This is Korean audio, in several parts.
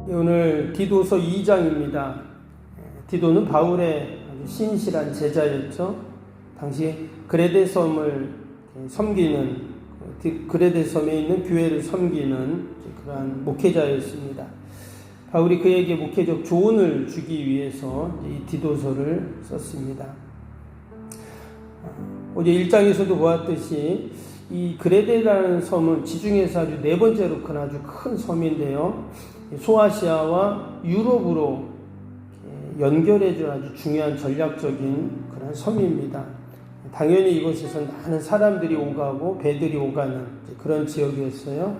오늘 디도서 2장입니다. 디도는 바울의 아주 신실한 제자였죠. 당시 그레데 섬을 섬기는, 그레데 섬에 있는 교회를 섬기는 그러한 목회자였습니다. 바울이 그에게 목회적 조언을 주기 위해서 이 디도서를 썼습니다. 어제 1장에서도 보았듯이 이 그레데라는 섬은 지중해에서 아주 네 번째로 큰 아주 큰 섬인데요. 소아시아와 유럽으로 연결해줄 아주 중요한 전략적인 그런 섬입니다. 당연히 이곳에서 많은 사람들이 오가고 배들이 오가는 그런 지역이었어요.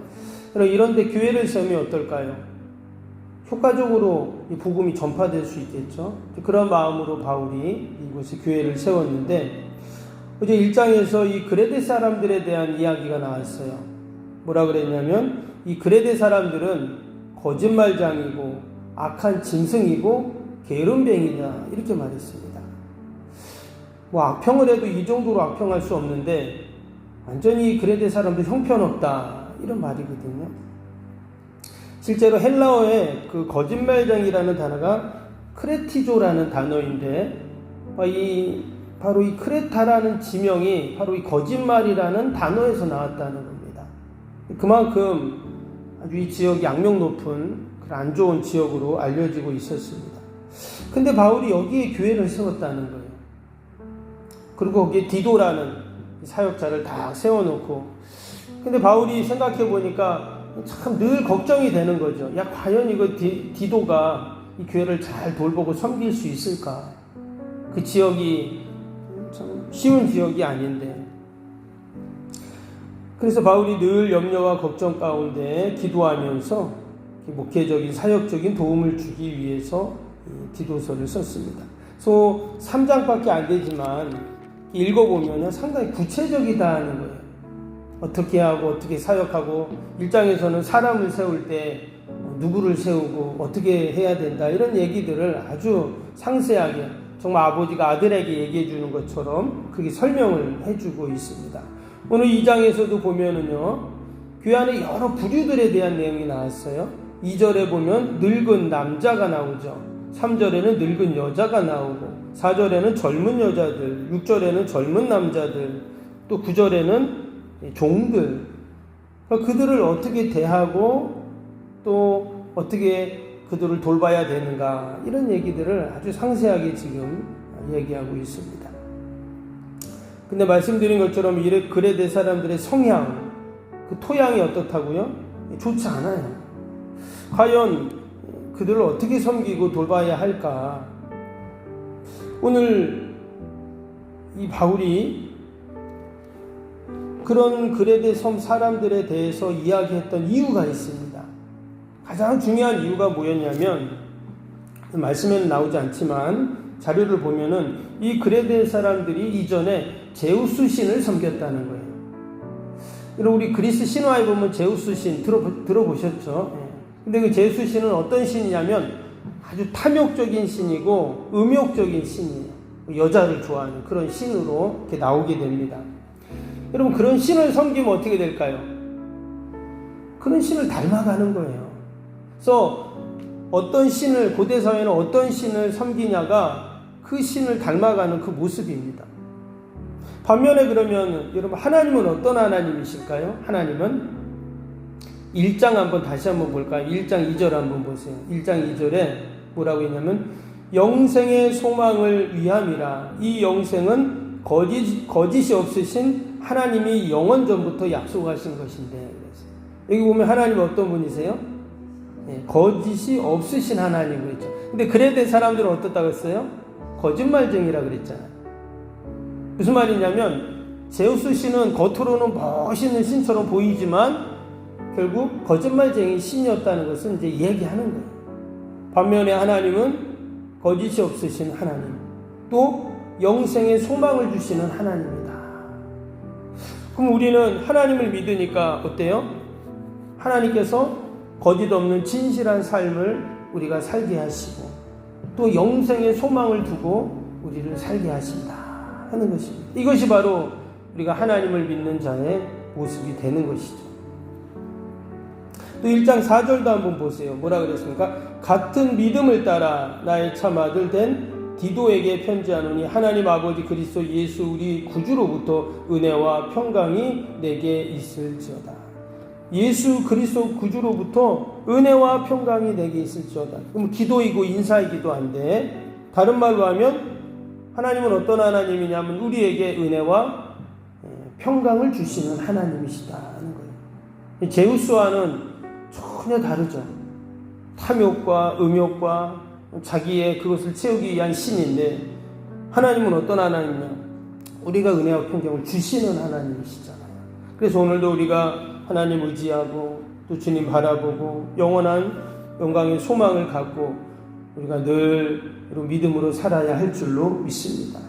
그럼 이런데 교회를 세우면 어떨까요? 효과적으로 이 복음이 전파될 수 있겠죠. 그런 마음으로 바울이 이곳에 교회를 세웠는데, 어제 1장에서 이 그레데 사람들에 대한 이야기가 나왔어요. 뭐라 그랬냐면 이 그레데 사람들은 거짓말장이고 악한 짐승이고 게으름뱅이냐 이렇게 말했습니다. 뭐 악평을 해도 이 정도로 악평할 수 없는데 완전히 그레데 사람들 형편없다 이런 말이거든요. 실제로 헬라어에 그 거짓말장이라는 단어가 크레티조라는 단어인데 바로 이 크레타라는 지명이 바로 이 거짓말이라는 단어에서 나왔다는 겁니다. 그만큼 아주 이 지역이 악명 높은 그런 안 좋은 지역으로 알려지고 있었습니다. 근데 바울이 여기에 교회를 세웠다는 거예요. 그리고 거기에 디도라는 사역자를 다 세워놓고, 근데 바울이 생각해 보니까 참 늘 걱정이 되는 거죠. 야, 과연 이거 디도가 이 교회를 잘 돌보고 섬길 수 있을까? 그 지역이 참 쉬운 지역이 아닌데. 그래서 바울이 늘 염려와 걱정 가운데 기도하면서 목회적인 사역적인 도움을 주기 위해서 디도서를 썼습니다. 그래서 3장밖에 안 되지만 읽어보면 상당히 구체적이다 하는 거예요. 어떻게 하고 어떻게 사역하고, 1장에서는 사람을 세울 때 누구를 세우고 어떻게 해야 된다 이런 얘기들을 아주 상세하게 정말 아버지가 아들에게 얘기해 주는 것처럼 그렇게 설명을 해주고 있습니다. 오늘 2장에서도 보면은요, 교회 안에 여러 부류들에 대한 내용이 나왔어요. 2절에 보면 늙은 남자가 나오죠. 3절에는 늙은 여자가 나오고, 4절에는 젊은 여자들, 6절에는 젊은 남자들, 또 9절에는 종들. 그들을 어떻게 대하고 또 어떻게 그들을 돌봐야 되는가 이런 얘기들을 아주 상세하게 지금 얘기하고 있습니다. 근데 말씀드린 것처럼 이 그레데 사람들의 성향, 그 토양이 어떻다고요? 좋지 않아요. 과연 그들을 어떻게 섬기고 돌봐야 할까? 오늘 이 바울이 그런 그레데 섬 사람들에 대해서 이야기했던 이유가 있습니다. 가장 중요한 이유가 뭐였냐면, 말씀에는 나오지 않지만 자료를 보면은 이 그레데 사람들이 이전에 제우스 신을 섬겼다는 거예요. 여러분, 우리 그리스 신화에 보면 제우스 신 들어보셨죠? 근데 그 제우스 신은 어떤 신이냐면 아주 탐욕적인 신이고 음욕적인 신이에요. 여자를 좋아하는 그런 신으로 이렇게 나오게 됩니다. 여러분, 그런 신을 섬기면 어떻게 될까요? 그런 신을 닮아가는 거예요. 그래서 어떤 신을, 고대사회는 어떤 신을 섬기냐가 그 신을 닮아가는 그 모습입니다. 반면에 그러면 여러분, 하나님은 어떤 하나님이실까요? 하나님은 1장 다시 한번 볼까요? 1장 2절 한번 보세요. 1장 2절에 뭐라고 했냐면 영생의 소망을 위함이라. 이 영생은 거짓이 없으신 하나님이 영원 전부터 약속하신 것인데. 여기 보면 하나님 어떤 분이세요? 거짓이 없으신 하나님 그랬죠. 근데 그레데 사람들은 어떻다고 했어요? 거짓말쟁이라 그랬잖아요. 무슨 말이냐면 제우스 신은 겉으로는 멋있는 신처럼 보이지만 결국 거짓말쟁이 신이었다는 것을 이제 얘기하는 거예요. 반면에 하나님은 거짓이 없으신 하나님, 또 영생의 소망을 주시는 하나님이다. 그럼 우리는 하나님을 믿으니까 어때요? 하나님께서 거짓 없는 진실한 삶을 우리가 살게 하시고 또 영생의 소망을 두고 우리를 살게 하신다 하는 것입니다. 이것이 바로 우리가 하나님을 믿는 자의 모습이 되는 것이죠. 또 1장 4절도 한번 보세요. 뭐라 그랬습니까? 같은 믿음을 따라 나의 참 아들 된 디도에게 편지하노니 하나님 아버지 그리스도 예수 우리 구주로부터 은혜와 평강이 내게 있을지어다. 예수 그리스도 구주로부터 은혜와 평강이 내게 있을지어다. 그럼 기도이고 인사이기도 한데, 다른 말로 하면 하나님은 어떤 하나님이냐면 우리에게 은혜와 평강을 주시는 하나님이시다는 거예요. 제우스와는 전혀 다르죠. 탐욕과 음욕과 자기의 그것을 채우기 위한 신인데, 하나님은 어떤 하나님이냐? 우리가 은혜와 평강을 주시는 하나님이시잖아요. 그래서 오늘도 우리가 하나님 의지하고 또 주님 바라보고 영원한 영광의 소망을 갖고 우리가 늘 믿음으로 살아야 할 줄로 믿습니다.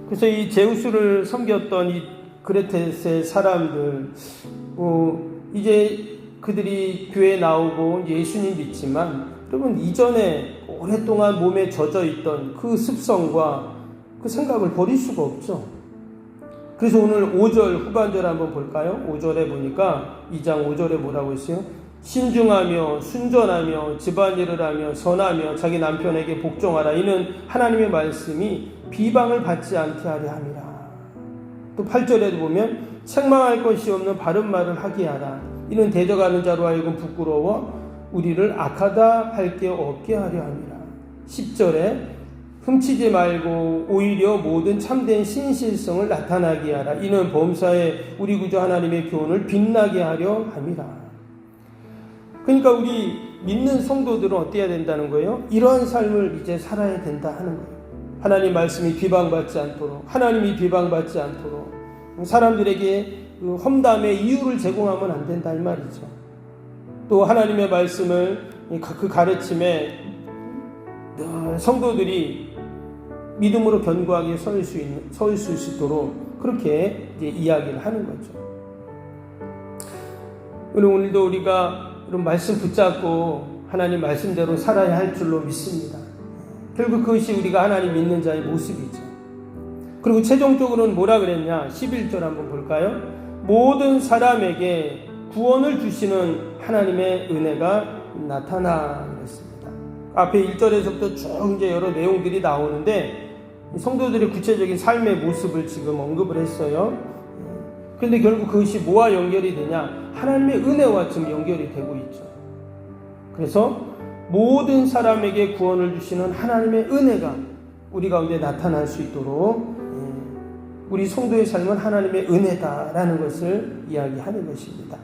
그래서 이 제우스를 섬겼던 이 그레테스의 사람들, 이제 그들이 교회에 나오고 예수님 믿지만, 여러분 이전에 오랫동안 몸에 젖어 있던 그 습성과 그 생각을 버릴 수가 없죠. 그래서 오늘 5절 후반절 한번 볼까요? 5절에 보니까 2장 5절에 뭐라고 했어요? 신중하며 순전하며 집안일을 하며 선하며 자기 남편에게 복종하라. 이는 하나님의 말씀이 비방을 받지 않게 하려 함이라. 또 8절에도 보면 책망할 것이 없는 바른 말을 하게 하라. 이는 대적하는 자로 하여금 부끄러워 우리를 악하다 할 게 없게 하려 함이라. 10절에 훔치지 말고 오히려 모든 참된 신실성을 나타나게 하라. 이는 범사에 우리 구주 하나님의 교훈을 빛나게 하려 함이라. 그러니까 우리 믿는 성도들은 어때야 된다는 거예요? 이러한 삶을 이제 살아야 된다 하는 거예요. 하나님 말씀이 비방받지 않도록, 하나님이 비방받지 않도록 사람들에게 그 험담의 이유를 제공하면 안 된다 이 말이죠. 또 하나님의 말씀을 그 가르침에 성도들이 믿음으로 견고하게 설 수 있도록 그렇게 이제 이야기를 하는 거죠. 오늘도 우리가 이런 말씀 붙잡고 하나님 말씀대로 살아야 할 줄로 믿습니다. 결국 그것이 우리가 하나님 믿는 자의 모습이죠. 그리고 최종적으로는 뭐라 그랬냐? 11절 한번 볼까요? 모든 사람에게 구원을 주시는 하나님의 은혜가 나타나 그랬습니다. 앞에 1절에서부터 쭉 이제 여러 내용들이 나오는데 성도들의 구체적인 삶의 모습을 지금 언급을 했어요. 그런데 결국 그것이 뭐와 연결이 되냐? 하나님의 은혜와 지금 연결이 되고 있죠. 그래서 모든 사람에게 구원을 주시는 하나님의 은혜가 우리 가운데 나타날 수 있도록 우리 성도의 삶은 하나님의 은혜다라는 것을 이야기하는 것입니다.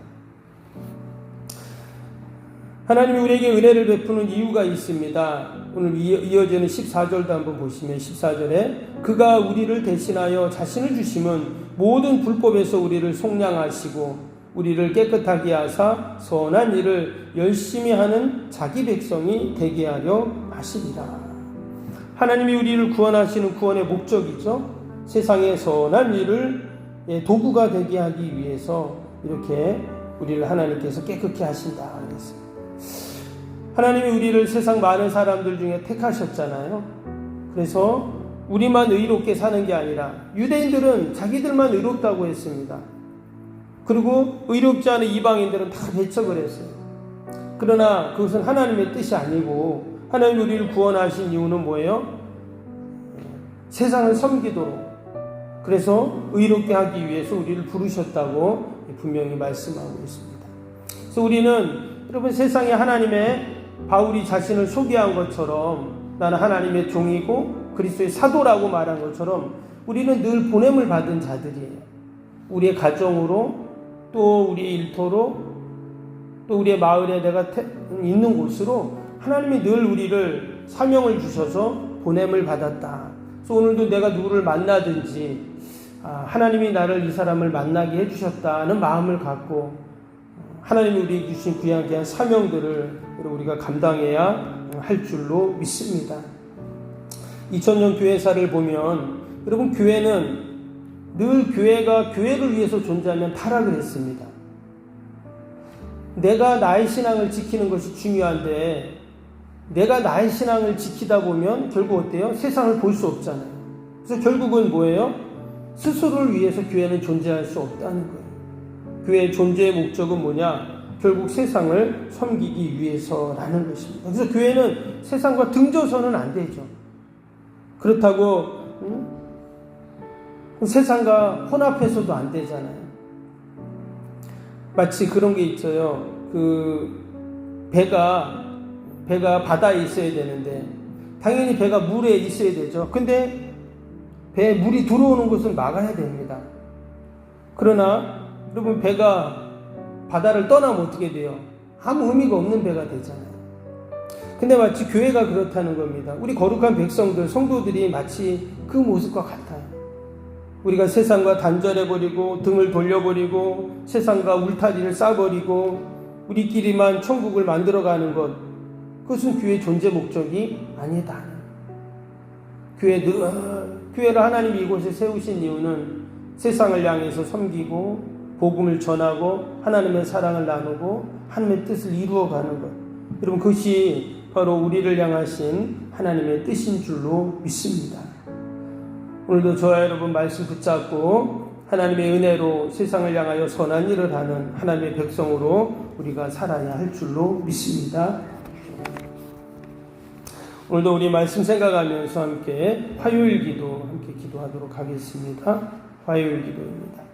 하나님이 우리에게 은혜를 베푸는 이유가 있습니다. 오늘 이어지는 14절도 한번 보시면 14절에 그가 우리를 대신하여 자신을 주심은 모든 불법에서 우리를 속량하시고 우리를 깨끗하게 하사 선한 일을 열심히 하는 자기 백성이 되게 하려 하시리라. 하나님이 우리를 구원하시는 구원의 목적이죠. 세상의 선한 일을 도구가 되게 하기 위해서 이렇게 우리를 하나님께서 깨끗게 하신다 그랬어요. 하나님이 우리를 세상 많은 사람들 중에 택하셨잖아요. 그래서 우리만 의롭게 사는 게 아니라 유대인들은 자기들만 의롭다고 했습니다. 그리고 의롭지 않은 이방인들은 다 배척을 했어요. 그러나 그것은 하나님의 뜻이 아니고 하나님이 우리를 구원하신 이유는 뭐예요? 세상을 섬기도록, 그래서 의롭게 하기 위해서 우리를 부르셨다고 분명히 말씀하고 있습니다. 그래서 우리는 여러분 세상에 하나님의 바울이 자신을 소개한 것처럼 나는 하나님의 종이고 그리스도의 사도라고 말한 것처럼 우리는 늘 보냄을 받은 자들이에요. 우리의 가정으로 또 우리의 일터로 또 우리의 마을에 내가 있는 곳으로 하나님이 늘 우리를 사명을 주셔서 보냄을 받았다. 그래서 오늘도 내가 누구를 만나든지 하나님이 나를 이 사람을 만나게 해주셨다는 마음을 갖고 하나님이 우리에게 주신 귀한 사명들을 우리가 감당해야 할 줄로 믿습니다. 2000년 교회사를 보면 여러분 교회는 늘 교회가 교회를 위해서 존재하면 타락을 했습니다. 내가 나의 신앙을 지키는 것이 중요한데 내가 나의 신앙을 지키다 보면 결국 어때요? 세상을 볼 수 없잖아요. 그래서 결국은 뭐예요? 스스로를 위해서 교회는 존재할 수 없다는 거예요. 교회의 존재의 목적은 뭐냐? 결국 세상을 섬기기 위해서라는 것입니다. 그래서 교회는 세상과 등져서는 안 되죠. 그렇다고 세상과 혼합해서도 안 되잖아요. 마치 그런 게 있어요. 배가 바다에 있어야 되는데 당연히 배가 물에 있어야 되죠. 근데 배에 물이 들어오는 것을 막아야 됩니다. 그러나 여러분, 배가 바다를 떠나면 어떻게 돼요? 아무 의미가 없는 배가 되잖아요. 근데 마치 교회가 그렇다는 겁니다. 우리 거룩한 백성들, 성도들이 마치 그 모습과 같아요. 우리가 세상과 단절해버리고 등을 돌려버리고 세상과 울타리를 쌓아버리고 우리끼리만 천국을 만들어가는 것, 그것은 교회의 존재 목적이 아니다. 교회를 하나님이 이곳에 세우신 이유는 세상을 향해서 섬기고 복음을 전하고 하나님의 사랑을 나누고 하나님의 뜻을 이루어가는 것, 여러분, 그것이 바로 우리를 향하신 하나님의 뜻인 줄로 믿습니다. 오늘도 저와 여러분 말씀 붙잡고 하나님의 은혜로 세상을 향하여 선한 일을 하는 하나님의 백성으로 우리가 살아야 할 줄로 믿습니다. 오늘도 우리 말씀 생각하면서 함께 화요일 기도 함께 기도하도록 하겠습니다. 화요일 기도입니다.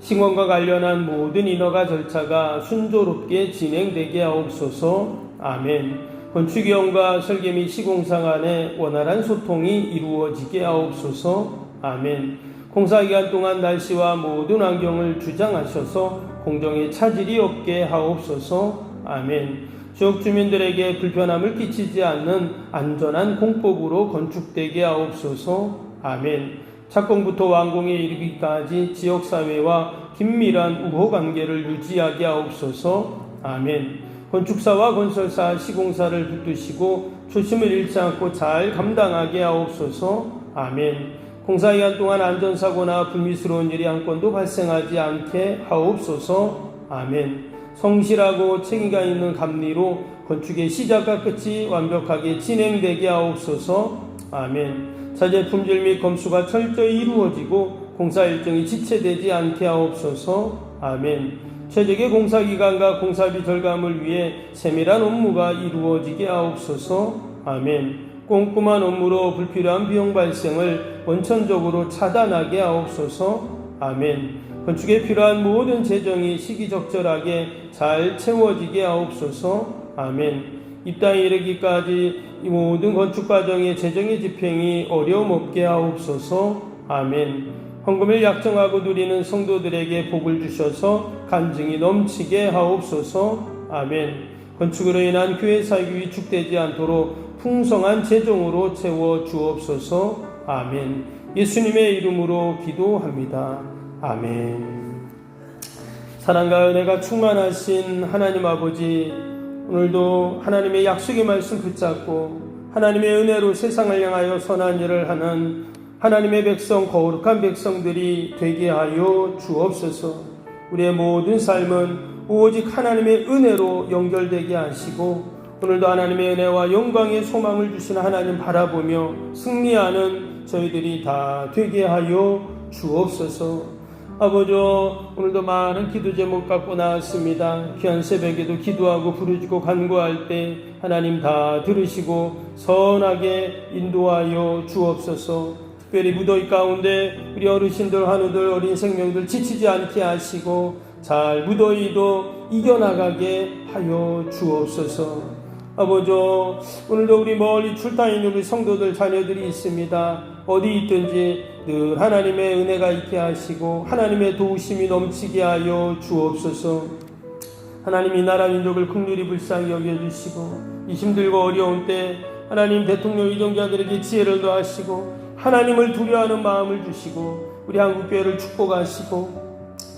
신원과 관련한 모든 인허가 절차가 순조롭게 진행되게 하옵소서. 아멘. 건축위원과 설계 및 시공사 간의 원활한 소통이 이루어지게 하옵소서. 아멘. 공사기간 동안 날씨와 모든 환경을 주장하셔서 공정에 차질이 없게 하옵소서. 아멘. 지역 주민들에게 불편함을 끼치지 않는 안전한 공법으로 건축되게 하옵소서. 아멘. 착공부터 완공에 이르기까지 지역사회와 긴밀한 우호관계를 유지하게 하옵소서. 아멘. 건축사와 건설사, 시공사를 붙드시고 초심을 잃지 않고 잘 감당하게 하옵소서. 아멘. 공사기간 동안 안전사고나 불미스러운 일이 한 건도 발생하지 않게 하옵소서. 아멘. 성실하고 책임감 있는 감리로 건축의 시작과 끝이 완벽하게 진행되게 하옵소서. 아멘. 자재 품질 및 검수가 철저히 이루어지고 공사 일정이 지체되지 않게 하옵소서. 아멘. 최적의 공사기간과 공사비 절감을 위해 세밀한 업무가 이루어지게 하옵소서. 아멘. 꼼꼼한 업무로 불필요한 비용 발생을 원천적으로 차단하게 하옵소서. 아멘. 건축에 필요한 모든 재정이 시기적절하게 잘 채워지게 하옵소서. 아멘. 입당에 이르기까지 이 모든 건축 과정의 재정의 집행이 어려움 없게 하옵소서. 아멘. 헌금을 약정하고 누리는 성도들에게 복을 주셔서 간증이 넘치게 하옵소서. 아멘. 건축으로 인한 교회 사역이 위축되지 않도록 풍성한 재정으로 채워 주옵소서. 아멘. 예수님의 이름으로 기도합니다. 아멘. 사랑과 은혜가 충만하신 하나님 아버지, 오늘도 하나님의 약속의 말씀 붙잡고 하나님의 은혜로 세상을 향하여 선한 일을 하는 하나님의 백성, 거룩한 백성들이 되게 하여 주옵소서. 우리의 모든 삶은 오직 하나님의 은혜로 연결되게 하시고 오늘도 하나님의 은혜와 영광의 소망을 주시는 하나님 바라보며 승리하는 저희들이 다 되게 하여 주옵소서. 아버지, 오늘도 많은 기도 제목 갖고 나왔습니다. 귀한 새벽에도 기도하고 부르짖고 간구할 때 하나님 다 들으시고 선하게 인도하여 주옵소서. 특별히 무더위 가운데 우리 어르신들, 한우들, 어린 생명들 지치지 않게 하시고 잘 무더위도 이겨나가게 하여 주옵소서. 아버지, 오늘도 우리 멀리 출타에 있는 우리 성도들, 자녀들이 있습니다. 어디 있든지 늘 하나님의 은혜가 있게 하시고 하나님의 도우심이 넘치게 하여 주옵소서. 하나님, 이 나라 민족을 긍휼히 불쌍히 여겨주시고 이 힘들고 어려운 때 하나님 대통령 이정자들에게 지혜를 더하시고 하나님을 두려워하는 마음을 주시고 우리 한국교회를 축복하시고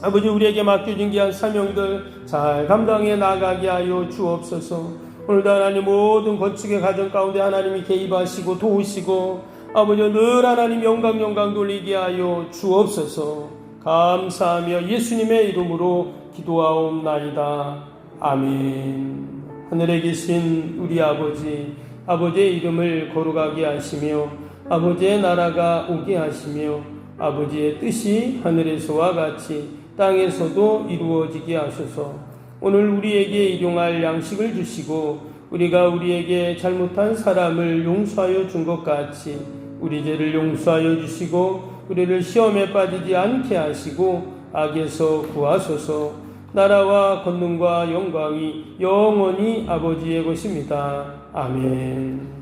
아버지, 우리에게 맡겨진 귀한 사명들 잘 감당해 나가게 하여 주옵소서. 오늘도 하나님 모든 건축의 과정 가운데 하나님이 개입하시고 도우시고 아버지, 늘 하나님 영광 돌리게 하여 주옵소서. 감사하며 예수님의 이름으로 기도하옵나이다. 아멘. 하늘에 계신 우리 아버지, 아버지의 이름을 거룩하게 하시며 아버지의 나라가 오게 하시며 아버지의 뜻이 하늘에서와 같이 땅에서도 이루어지게 하소서. 오늘 우리에게 일용할 양식을 주시고 우리가 우리에게 잘못한 사람을 용서하여 준 것 같이 우리 죄를 용서하여 주시고 우리를 시험에 빠지지 않게 하시고 악에서 구하소서. 나라와 권능과 영광이 영원히 아버지의 것입니다. 아멘.